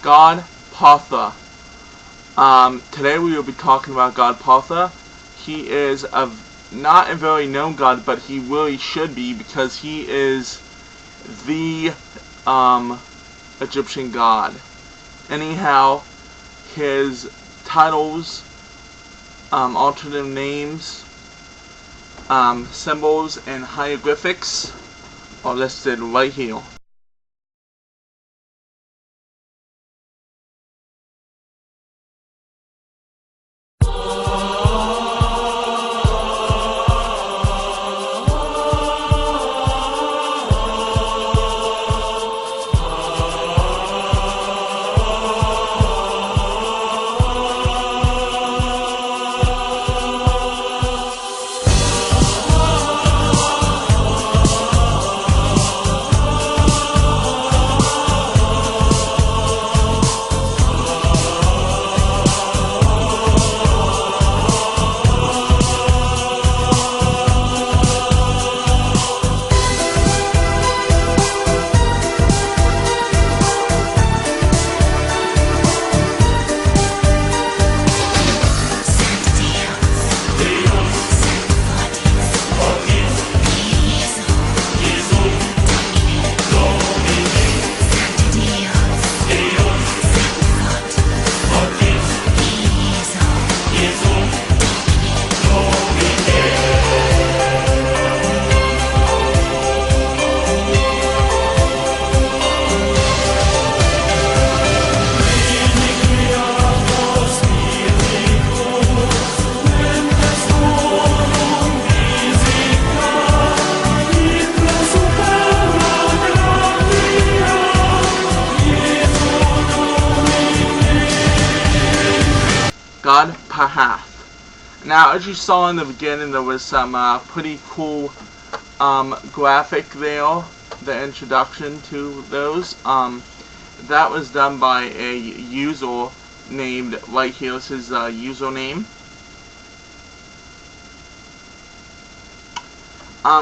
God Ptah. Today we will be talking about God Ptah. He is not a very known god, but he really should be, because he is the Egyptian god. Anyhow, his titles, alternate names, symbols, and hieroglyphics are listed right here. God Ptah. Now, as you saw in the beginning, there was some pretty cool graphic there, the introduction to those. That was done by a user named, right here is his username.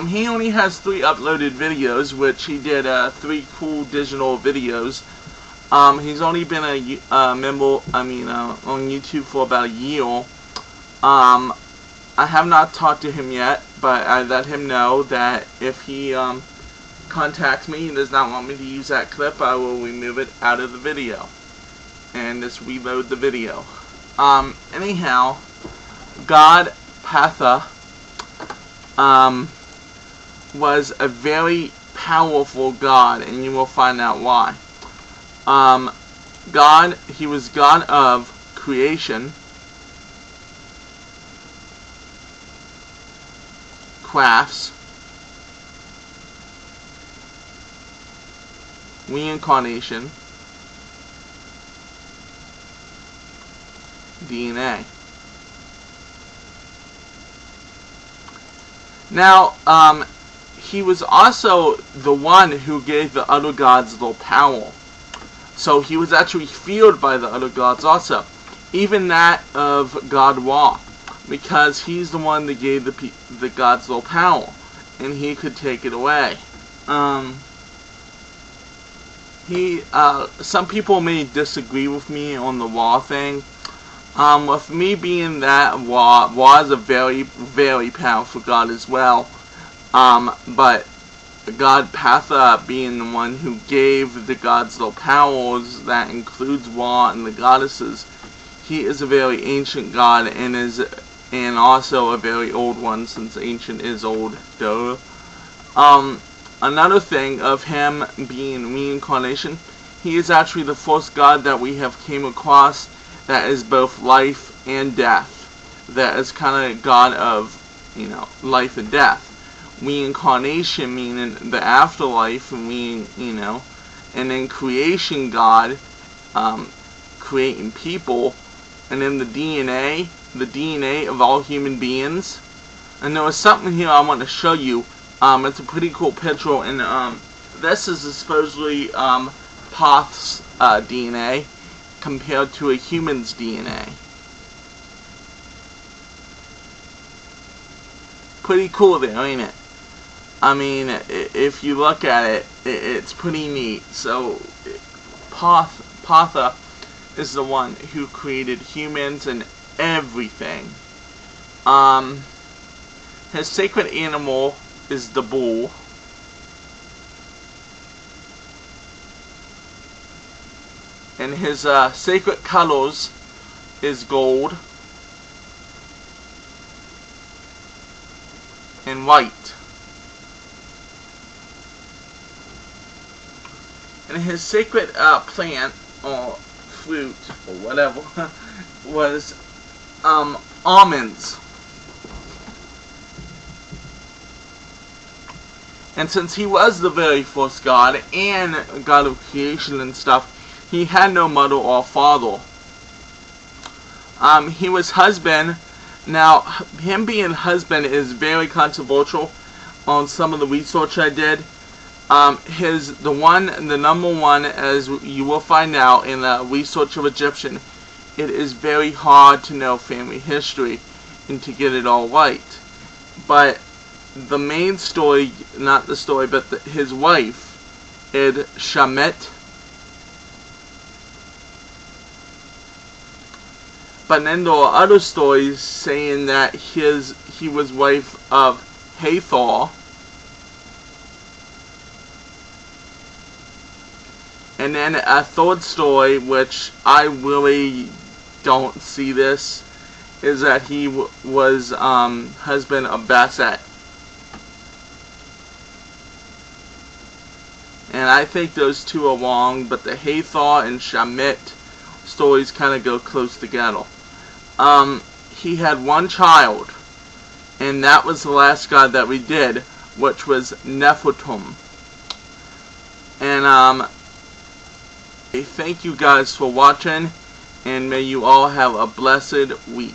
He only has 3 uploaded videos, which he did 3 cool digital videos. He's only been a member, on YouTube for about a year. I have not talked to him yet, but I let him know that if he contacts me and does not want me to use that clip, I will remove it out of the video and just reload the video. Anyhow, God Ptah was a very powerful god, and you will find out why. He was God of creation, crafts, reincarnation, DNA. Now, he was also the one who gave the other gods their power. So he was actually feared by the other gods also, even that of God Ra, because he's the one that gave the gods their power, and he could take it away. Some people may disagree with me on the Ra thing. With me being that Ra is a very, very powerful god as well. But God Ptah being the one who gave the gods their powers, that includes Ra and the goddesses, he is a very ancient god, and also a very old one, since ancient is old. Duh. Another thing of him being reincarnation, he is actually the first god that we have came across that is both life and death. That is kind of god of, life and death. Reincarnation meaning the afterlife, and and then creation god, creating people, and then the DNA of all human beings. And there was something here I want to show you. It's a pretty cool picture, and this is supposedly Ptah's DNA compared to a human's DNA. Pretty cool there, ain't it? I mean, if you look at it, it's pretty neat. So, Ptah Ptah is the one who created humans and everything. His sacred animal is the bull. And his sacred colors is gold and white. And his sacred plant or fruit or whatever was almonds. And since he was the very first God and God of creation and stuff, he had no mother or father. He was husband. Now, him being husband is very controversial on some of the research I did. The number one, as you will find out in the research of Egyptian, it is very hard to know family history and to get it all right. But the main story, not the story, but his wife, Shamet. But then there are other stories saying that he was wife of Hathor. And then a third story, which I really don't see this, is that he was husband of Basset. And I think those two are wrong, but the Hathor and Shamet stories kind of go close together. He had one child, and that was the last god that we did, which was Nefertum. And thank you guys for watching, and may you all have a blessed week.